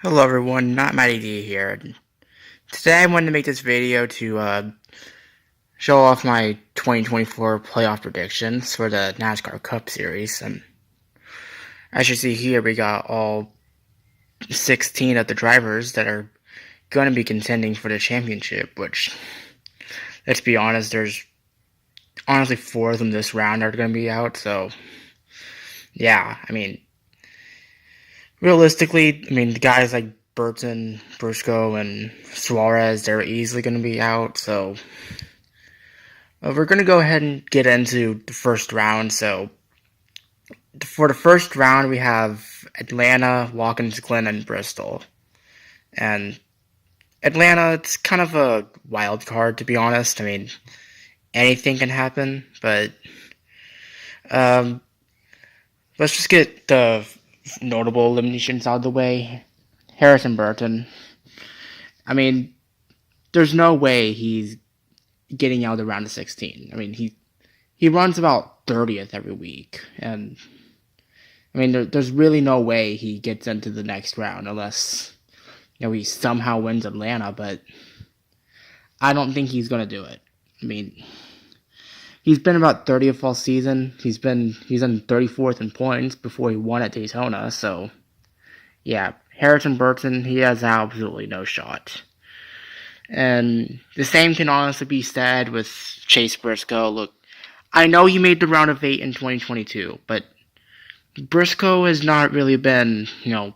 Hello everyone, not Matty D here. Today I wanted to make this video to show off my 2024 playoff predictions for the NASCAR Cup Series. And as you see here, we got all 16 of the drivers that are going to be contending for the championship, which, let's be honest, there's honestly 4 of them this round are going to be out. So, yeah, realistically, the guys like Burton, Briscoe, and Suarez, they're easily going to be out. So, we're going to go ahead and get into the first round. So, for the first round, we have Atlanta, Watkins Glen, and Bristol. And Atlanta, it's kind of a wild card, to be honest. Anything can happen, but um, let's just get the notable eliminations out of the way. Harrison Burton. There's no way he's getting out of the round of 16. He runs about 30th every week, and there's really no way he gets into the next round unless he somehow wins Atlanta. But I don't think he's gonna do it. He's been about 30th all season. He's in 34th in points before he won at Daytona. So yeah, Harrison Burton, he has absolutely no shot. And the same can honestly be said with Chase Briscoe. Look, I know he made the round of 8 in 2022, but Briscoe has not really been, in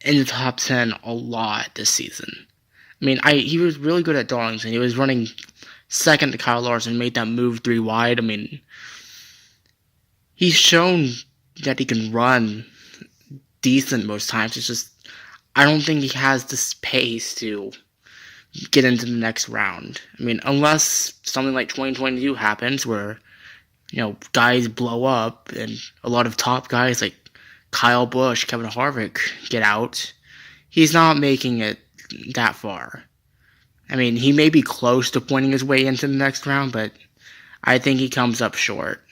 the top 10 a lot this season. He was really good at Darlington. He was running second to Kyle Larson, made that move 3 wide. He's shown that he can run decent most times. It's just, I don't think he has the pace to get into the next round. Unless something like 2022 happens where, guys blow up and a lot of top guys like Kyle Busch, Kevin Harvick get out, he's not making it that far. He may be close to pointing his way into the next round, but I think he comes up short.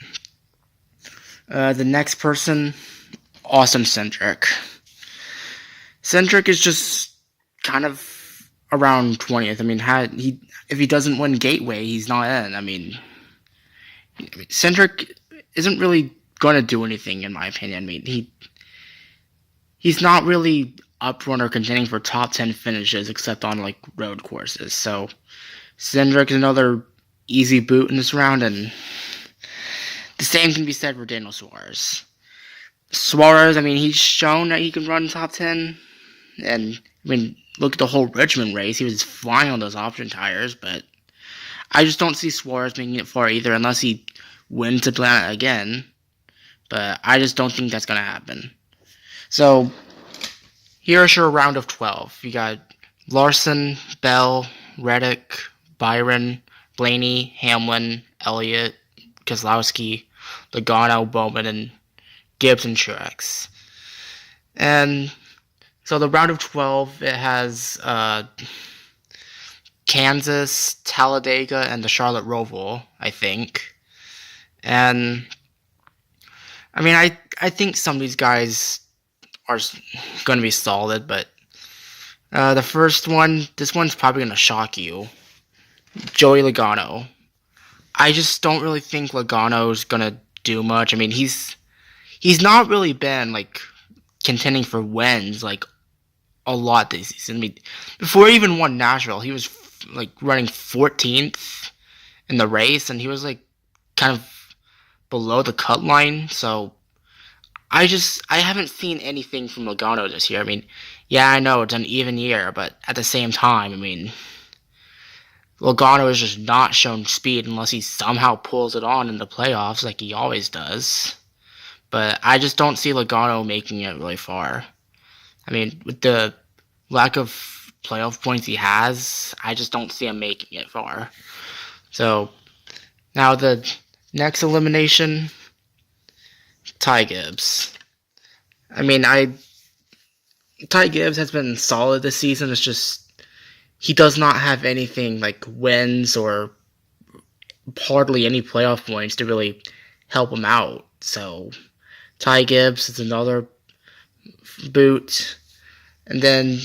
The next person, Austin Cindric. Cindric is just kind of around 20th. If he doesn't win Gateway, he's not in. Cindric isn't really going to do anything, in my opinion. He's not really up runner contending for top 10 finishes except on road courses. So Cindric is another easy boot in this round, and the same can be said for Daniel Suarez. Suarez, he's shown that he can run top 10, and look at the whole Richmond race. He was flying on those option tires, but I just don't see Suarez making it far either unless he wins Atlanta again. But I just don't think that's going to happen. So, here's your round of 12. You got Larson, Bell, Reddick, Byron, Blaney, Hamlin, Elliott, Keselowski, Logano, Bowman, and Gibbs and Truex. And so the round of 12, it has Kansas, Talladega, and the Charlotte Roval, I think. And I think some of these guys are going to be solid, but the first one, this one's probably going to shock you. Joey Logano. I just don't really think Logano's going to do much. He's not really been contending for wins a lot this season. Before he even won Nashville, he was running 14th in the race, and he was kind of below the cut line. So I haven't seen anything from Logano this year. Yeah, I know it's an even year, but at the same time, Logano has just not shown speed unless he somehow pulls it on in the playoffs like he always does. But I just don't see Logano making it really far. With the lack of playoff points he has, I just don't see him making it far. So, now the next elimination, Ty Gibbs. Ty Gibbs has been solid this season. It's just he does not have anything wins or hardly any playoff points to really help him out. So Ty Gibbs is another boot. And then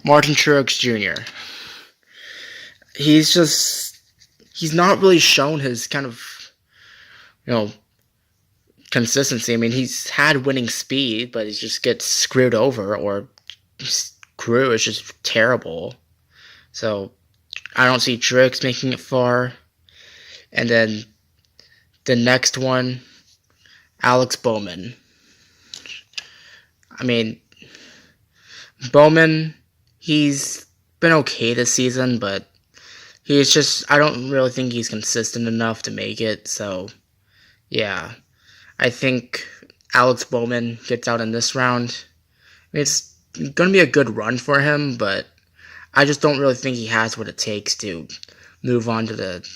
Martin Truex Jr. He's not really shown his kind of, you know, consistency. I mean, he's had winning speed, but he just gets screwed over, or his crew is just terrible. So I don't see Truex making it far. And then the next one, Alex Bowman. I mean, Bowman, he's been okay this season, but I don't really think he's consistent enough to make it. So, yeah, I think Alex Bowman gets out in this round. I mean, it's going to be a good run for him, but I just don't really think he has what it takes to move on to the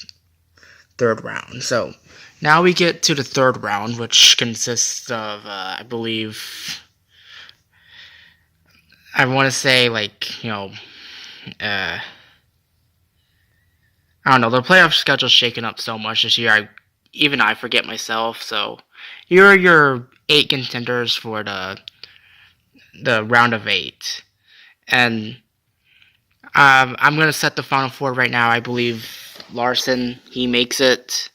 third round. So, now we get to the third round, which consists of, I believe, I want to say, like, I don't know, the playoff schedule's shaken up so much this year, even I forget myself. So, here are your 8 contenders for the round of 8. And I'm going to set the final 4 right now. I believe Larson, he makes it.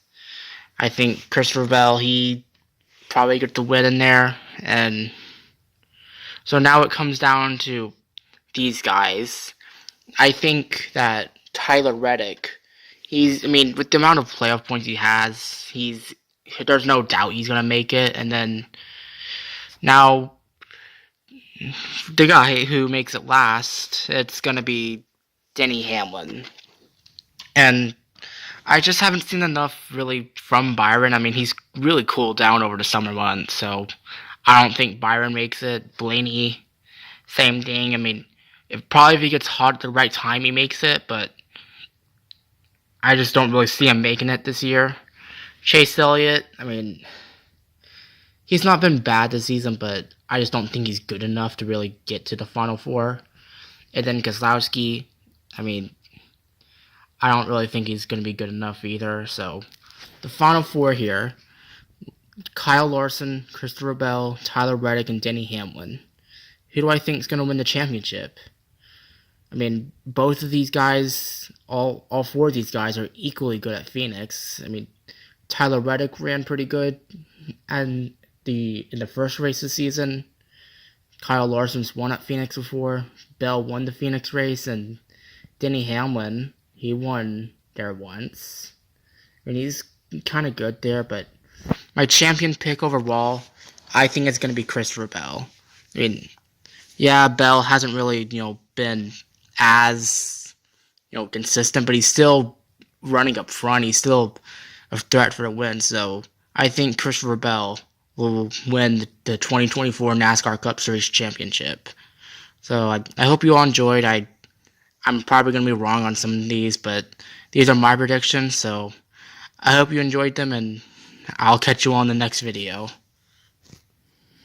I think Christopher Bell, he probably gets the win in there. And so now it comes down to these guys. I think that Tyler Reddick, with the amount of playoff points he has, there's no doubt he's going to make it. And then now the guy who makes it last, it's going to be Denny Hamlin. And I just haven't seen enough really from Byron. I mean, he's really cooled down over the summer months, so I don't think Byron makes it. Blaney, same thing. I mean, if he gets hot at the right time, he makes it, but I just don't really see him making it this year. Chase Elliott, I mean, he's not been bad this season, but I just don't think he's good enough to really get to the Final Four. And then Keselowski, I mean, I don't really think he's going to be good enough either. So, the Final Four here, Kyle Larson, Christopher Bell, Tyler Reddick, and Denny Hamlin. Who do I think is going to win the championship? I mean, both of these guys, all 4 of these guys are equally good at Phoenix. I mean, Tyler Reddick ran pretty good in the first race this season. Kyle Larson's won at Phoenix before. Bell won the Phoenix race, and Denny Hamlin, he won there once. I mean, he's kind of good there, but my champion pick overall, I think it's going to be Christopher Bell. I mean, yeah, Bell hasn't really, been as, consistent, but he's still running up front. He's still a threat for a win. So I think Christopher Bell will win the 2024 NASCAR Cup Series championship. So I hope you all enjoyed. I'm probably going to be wrong on some of these, but these are my predictions. So I hope you enjoyed them, and I'll catch you on the next video.